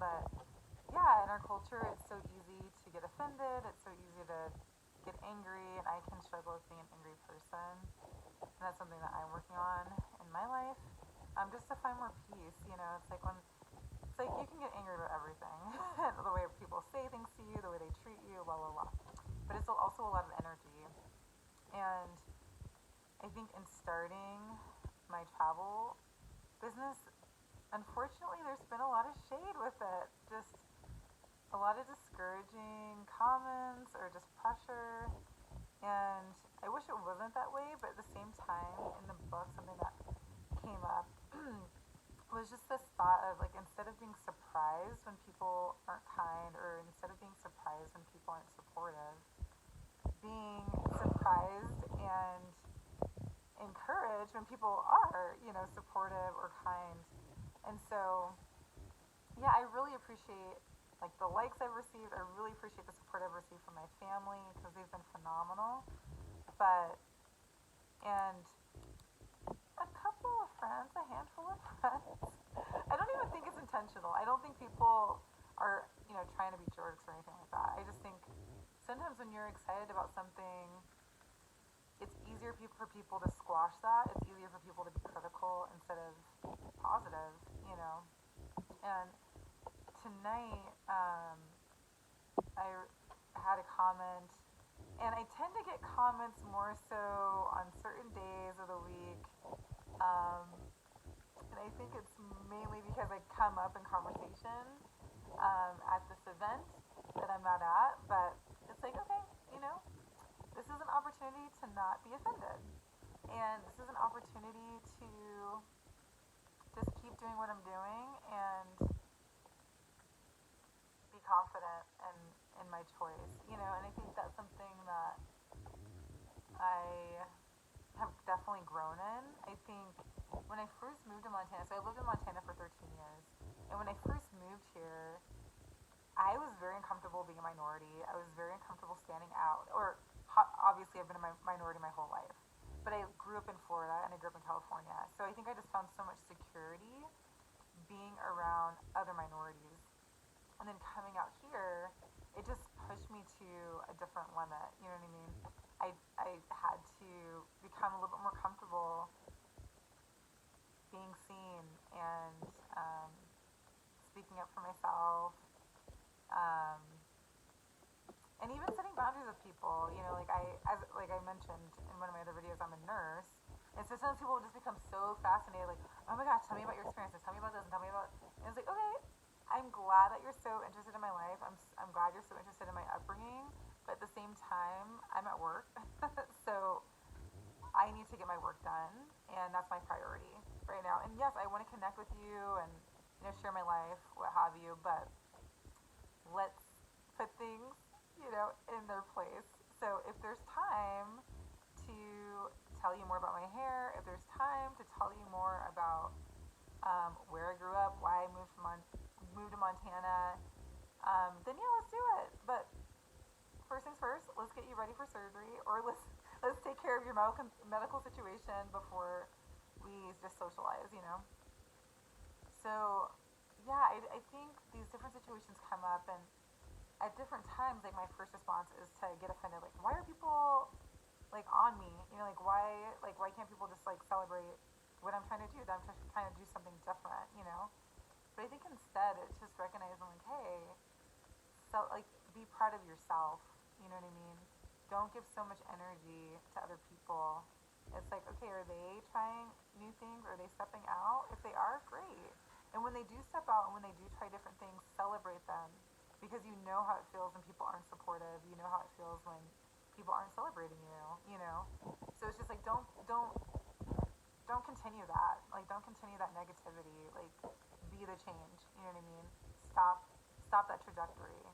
But yeah, in our culture, it's so easy to get offended. It's so easy to get angry, and I can struggle with being an angry person. And that's something that I'm working on in my life. Just to find more peace. It's like you can get angry about everything, the way people say things to you, the way they treat you, blah blah blah. But it's also a lot of energy, and I think in starting my travel business, unfortunately, there's been a lot of shade with it. Just a lot of discouraging comments or just pressure. And I wish it wasn't that way, but at the same time, in the book, something that came up was just this thought of like, instead of being surprised when people aren't kind, or instead of being surprised when people aren't supportive, being surprised and encouraged when people are, supportive or kind. And so, yeah, I really appreciate like the likes I've received. I really appreciate the support I've received from my family because they've been phenomenal. But and a couple of friends, a handful of friends. I don't even think it's intentional. I don't think people are, trying to be jerks or anything like that. I just think sometimes when you're excited about something, it's easier for people to squash that. It's easier for people to be critical instead of positive, you know. And tonight, I had a comment, and I tend to get comments more so on certain days of the week. Um, and I think it's mainly because I come up in conversation at this event that I'm not at. But it's like, okay, this is an opportunity to not be offended. And this is an opportunity to just keep doing what I'm doing and be confident in my choice, and I think that's something that I have definitely grown in. I think when I first moved to Montana, so I lived in Montana for 13 years, and when I first moved here, I was very uncomfortable being a minority. I was very uncomfortable standing out, or obviously I've been a minority my whole life, but I grew up in Florida and I grew up in California, so I think I just found so much security being around other minorities. And then coming out here, it just pushed me to a different limit. You know what I mean? I had to become a little bit more comfortable being seen and speaking up for myself, um, and even setting boundaries with people. Like I mentioned in one of my other videos, I'm a nurse, and so sometimes people will just become so fascinated, like, oh my gosh, tell me about your experiences, tell me about this, and tell me about. And it's like, okay, I'm glad that you're so interested in my life. I'm glad you're so interested in my upbringing, but at the same time, I'm at work, so I need to get my work done, and that's my priority right now. And yes, I want to connect with you and share my life, what have you, but let's put things in their place. So if there's time to tell you more about my hair, if there's time to tell you more about where I grew up, why I moved to Montana, then yeah, let's do it. But first things first, let's get you ready for surgery, or let's take care of your medical situation before we just socialize. So yeah, I think these different situations come up, and at different times, like, my first response is to get offended. Like, why are people like on me? Why can't people just like celebrate what I'm trying to do? That I'm just trying to do something different. But I think instead it's just recognizing, like, hey, so like, be proud of yourself. You know what I mean? Don't give so much energy to other people. It's like, okay, are they trying new things? Are they stepping out? If they are, great. And when they do step out and when they do try different things, celebrate them, because you know how it feels when people aren't supportive. You know how it feels when people aren't celebrating you. So it's just like, don't continue that. Like, don't continue that negativity. Like, be the change. You know what I mean? Stop that trajectory.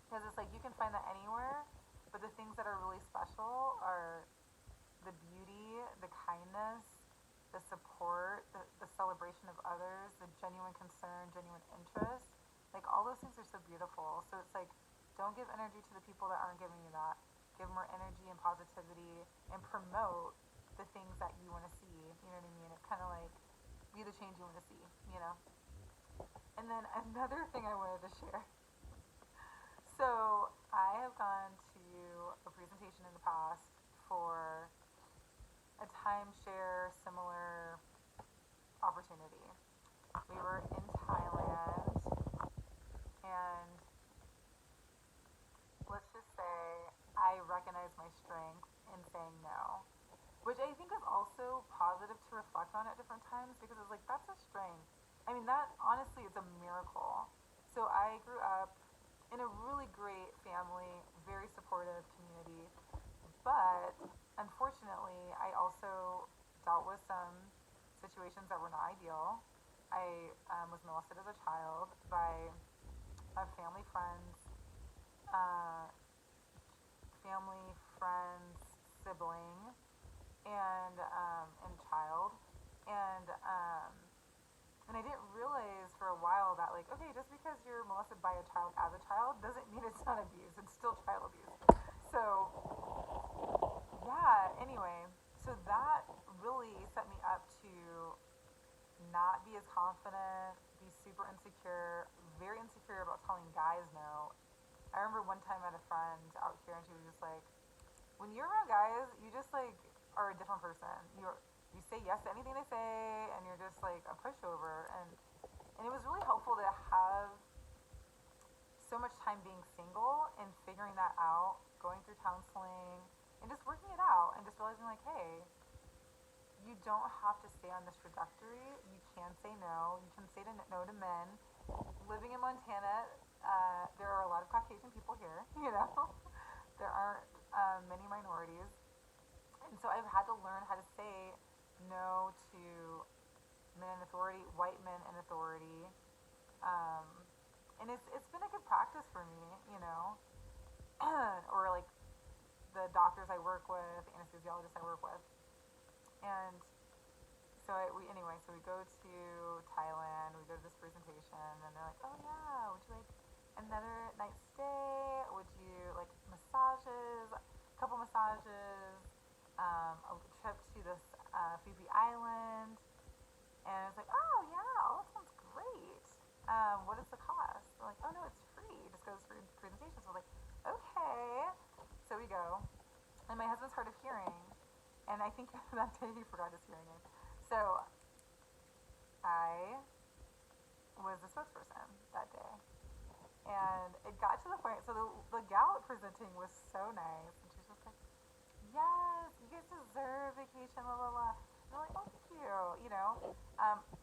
Because it's like, you can find that anywhere, but the things that are really special are the beauty, the kindness, the support, the celebration of others, the genuine concern, genuine interest. Like, all those things are so beautiful. So it's like, don't give energy to the people that aren't giving you that. Give more energy and positivity, and promote the things that you want to see. You know what I mean? It's kind of like, be the change you want to see. And then another thing I wanted to share. So I have gone to a presentation in the past for a timeshare similar opportunity. We were in Thailand, and let's just say I recognize my strength in saying no, which I think is also positive to reflect on at different times because it's like, that's a strength. I mean, that honestly is a miracle. So I grew up in a really great family, very supportive community, but unfortunately, I also dealt with some situations that were not ideal. I was molested as a child by a uh, family friend's sibling, and child, and and I didn't realize for a while that, like, okay, just because you're molested by a child as a child doesn't mean it's not abuse. It's still child abuse. So yeah. Anyway, so that really set me up to not be as confident, be super insecure, very insecure about telling guys no. I remember one time I had a friend out here, and she was just like, when you're around guys, you just like are a different person. You say yes to anything they say, and you're just like a pushover. And it was really helpful to have so much time being single and figuring that out, going through counseling, and just working it out, and just realizing like, hey, you don't have to stay on this trajectory. You can say no. You can say no to men. Living in Montana, there are a lot of Caucasian people here. There aren't many minorities, and so I've had to learn how to say no to men in authority, white men in authority, um, and it's been a good practice for me, or like the doctors I work with, anesthesiologists I work with, and so we go to Thailand, we go to this presentation, and they're like, oh yeah, would you like another night stay? Would you like massages, a couple massages, a trip to this Phoebe Island? And it's like, oh yeah, all that sounds great. What is the cost? They're like, oh no, it's free. Just goes for presentations. We're like, okay. So we go, and my husband's hard of hearing, and I think that day he forgot his hearing aid. So I was the spokesperson that day. And it got to the point, so the gal presenting was so nice, and she was just like, yes, you guys deserve vacation, blah, blah, blah. And I'm like, oh, thank you.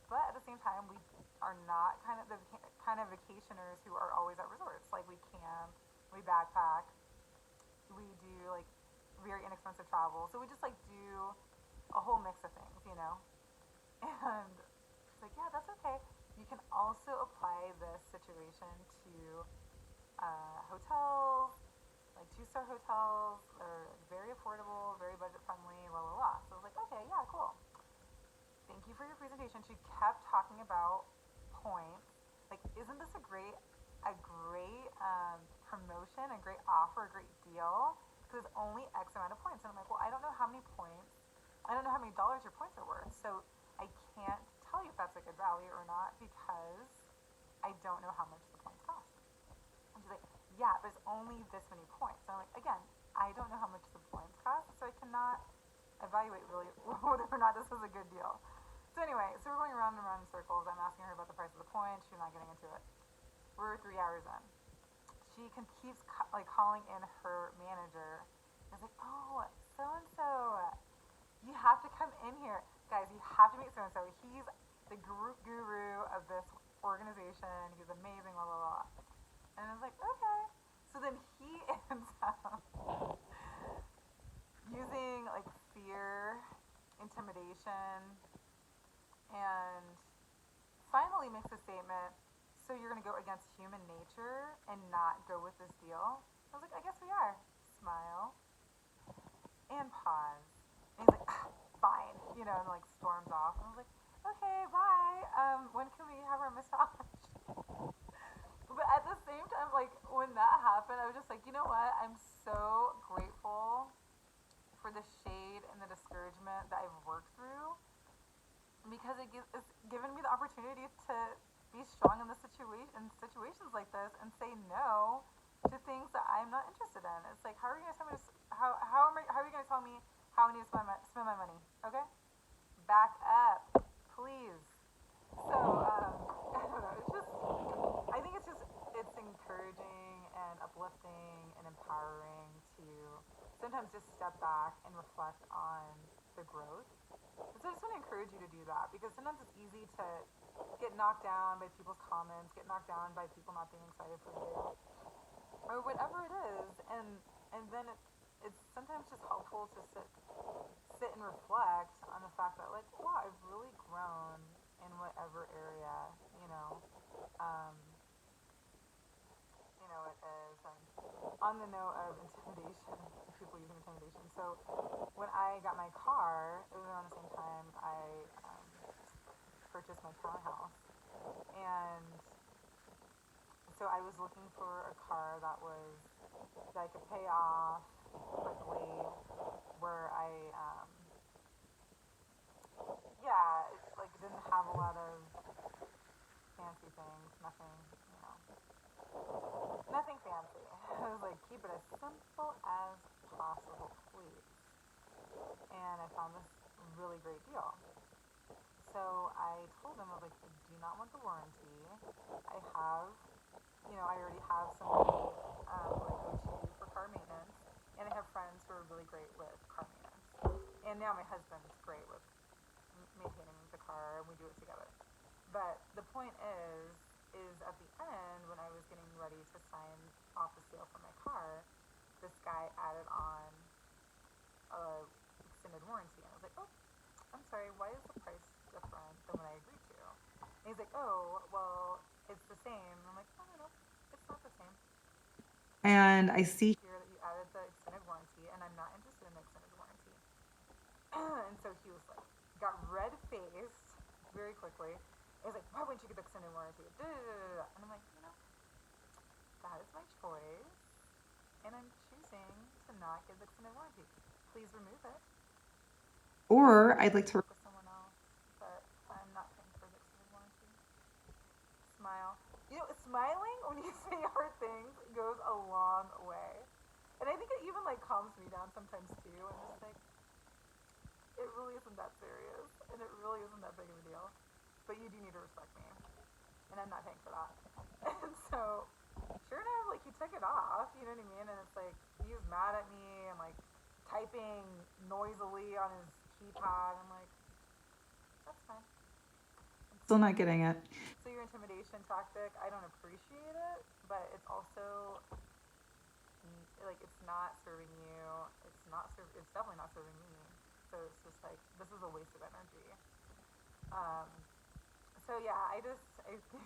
But at the same time, we are not kind of the kind of vacationers who are always at resorts. Like, we camp, we backpack, we do, like, very inexpensive travel. So we just, like, do a whole mix of things. And it's like, yeah, that's okay. You can also apply this situation to hotels, like 2-star hotels. They're very affordable, very budget friendly, blah, blah, blah. So I was like, okay, yeah, cool. Thank you for your presentation. She kept talking about points. Like, isn't this a great promotion, a great offer, a great deal? Because it's only X amount of points. And I'm like, well, I don't know how many points. I don't know how many dollars your points are worth. So I can't tell you if that's a good value or not because I don't know how much the points cost. And she's like, yeah, but it's only this many points. So I'm like, again, I don't know how much the points cost, so I cannot evaluate really whether or not this is a good deal. So anyway, so we're going around and around in circles. I'm asking her about the price of the points. She's not getting into it. We're 3 hours in. She keeps calling in her manager. I was like, oh, so and so, you have to come in here, guys. You have to meet so and so. He's the guru of this organization. He's amazing, blah, blah, blah. And I was like, okay. So then he ends up using like fear, intimidation, and finally makes a statement, so you're going to go against human nature and not go with this deal? I was like, I guess we are. Smile. And pause. And he's like, fine, and like storms off. And I was like, okay, bye. When can we have our massage? But at the same time, like, when that happened, I was just like, you know what? I'm so grateful for the shade and the discouragement that I've worked through because it's given me the opportunity to be strong in this situation. is just step back and reflect on the growth. And so I just want to encourage you to do that because sometimes it's easy to get knocked down by people's comments, get knocked down by people not being excited for you, or whatever it is, and then it's sometimes just helpful to sit and reflect on the fact that like, wow, I've really grown in whatever area, you know, um, it is. And on the note of intimidation, people using intimidation. So when I got my car, it was around the same time I um, purchased my townhouse, and so I was looking for a car that I could pay off quickly, where yeah, it, like didn't have a lot of fancy things, nothing fancy. I was like, keep it as simple as possible, please. And I found this really great deal. So I told them, I was like, I do not want the warranty. I have, I already have somebody who I go to for car maintenance, and I have friends who are really great with car maintenance. And now my husband's great with maintaining the car, and we do it together. But the point is at the end, when I was getting ready to sign off the sale for my car, this guy added on a extended warranty, and I was like, oh, I'm sorry, why is the price different than what I agreed to? And he's like, oh, well, it's the same. And I'm like, oh, no, it's not the same. And I see here that you added the extended warranty, and I'm not interested in the extended warranty. And so he was like, got red faced very quickly. He was like, why wouldn't you get the extended warranty? And I'm like, that is my choice, and I'm choosing to not give the extended warranty. Please remove it. Or I'd like to work with someone else, but I'm not paying for the extended warranty. Smile. Smiling when you say hard things goes a long way. And I think it even like calms me down sometimes too. I'm just like, it really isn't that serious, and it really isn't that big of a deal. But you do need to respect me, and I'm not paying for that. And so, sure enough, like he took it off, you know what I mean? And it's like he was mad at me and like typing noisily on his keypad. I'm like, that's fine. I'm still not getting it. So your intimidation tactic, I don't appreciate it, but it's also like it's not serving you. It's not serv- It's definitely not serving me. So it's just like this is a waste of energy. Um, so yeah, I think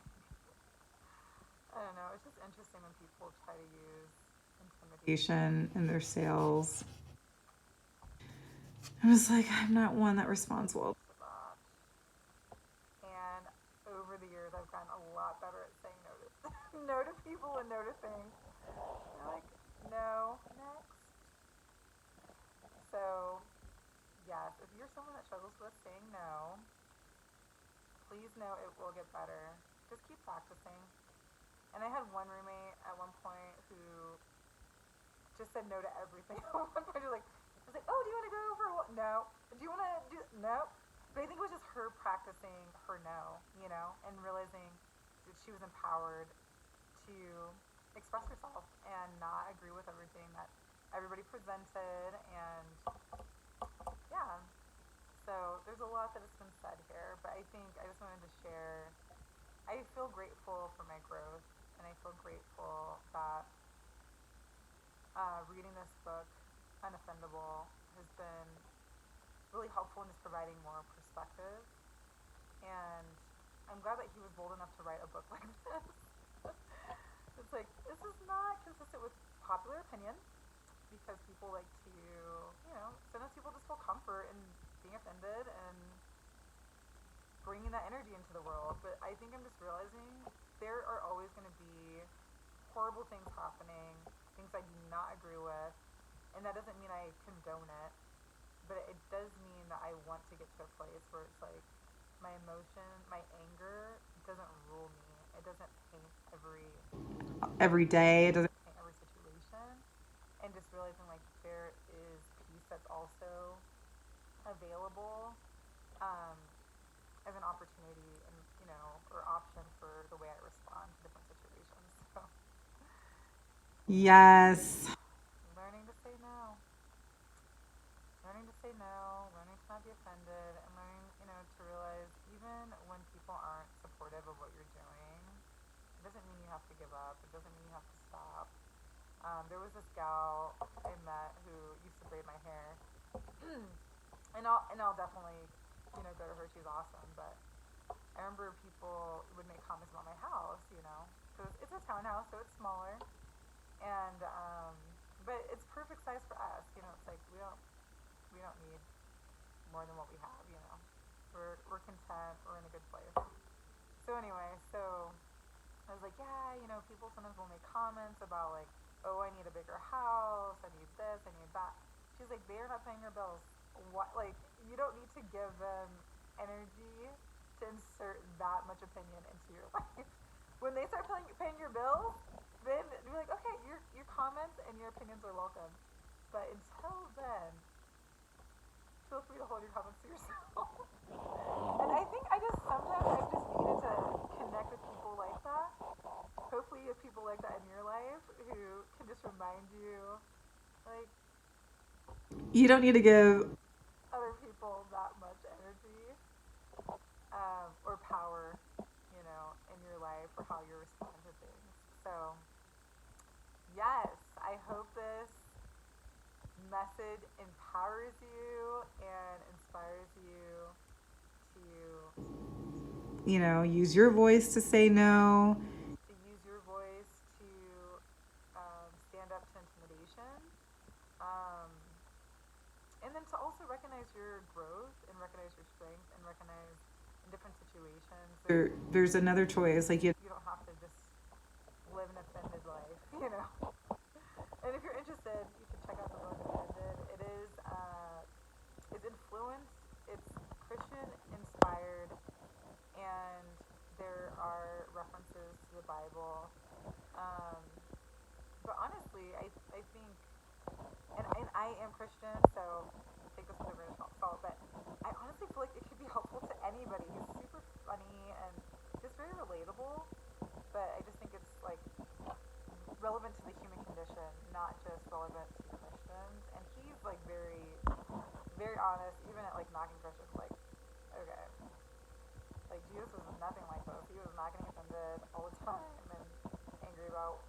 I don't know. It's just interesting when people try to use intimidation in their sales. I was like, I'm not one that responds well to that. And over the years, I've gotten a lot better at saying no to no to people and no to things. You're like, no, next. So, yes, if you're someone that struggles with saying no, please know it will get better. Just keep practicing. And I had one roommate at one point who just said no to everything. At one point, I was like, oh, do you want to go for a walk? No. Do you want to do? No. But I think it was just her practicing her no, and realizing that she was empowered to express herself and not agree with everything that everybody presented. And yeah, so there's a lot that has been said here, but I think I just wanted to share. I feel grateful for my growth, and I feel grateful that reading this book, Unoffendable, has been really helpful in just providing more perspective. And I'm glad that he was bold enough to write a book like this. It's like, this is not consistent with popular opinion because people like to, sometimes people just feel comfort in being offended and bringing that energy into the world. But I think I'm just realizing there are always going to be horrible things happening, things I do not agree with, and that doesn't mean I condone it, but it does mean that I want to get to a place where it's like my emotion, my anger doesn't rule me. It doesn't paint every day. It doesn't paint every situation, and just realizing like there is peace that's also available um, as an opportunity and or option for the way I respond to different situations. So yes, learning to say no. people aren't supportive of what you're doing, it doesn't mean you have to give up. It doesn't mean you have to stop. There was this gal I met who used to braid my hair, and I'll definitely, go to her. She's awesome. But I remember people would make comments about my house, because it's a townhouse, so it's smaller, and but it's perfect size for us. It's like we don't need more than what we have. We're content. We're in a good place. So anyway, I was like, yeah, people sometimes will make comments about like, oh, I need a bigger house, I need this, I need that. She's like, they're not paying your bills. What? Like, you don't need to give them energy to insert that much opinion into your life. When they start paying your bills, then you're like, okay, your comments and your opinions are welcome. But until then, feel free to hold your comments to yourself. And I think sometimes I've just needed to connect with people like that. Hopefully you have people like that in your life who can just remind you, like, you don't need to give other people that much energy or power, in your life or how you respond to things. So, yes, I hope this message empowers you and inspires you to, use your voice to say no, to use your voice to stand up to intimidation, um, and then to also recognize your growth and recognize your strength and recognize in different situations. There's another choice. Like, you don't have to just live an offended life, And if you're interested, you can check out the book Offended. It's influenced, it's Christian inspired, and there are references to the Bible. Um, but honestly, I think, and I am Christian, so take this with a grain of salt, but I honestly feel like it could be helpful to anybody. He's super funny and just very relatable, but I just think it's like relevant to the human condition, not just relevant to Christians. And he's like very, very honest, even at like knocking Christians, like, okay, like Jesus was nothing like this. He was not getting offended all the time and angry about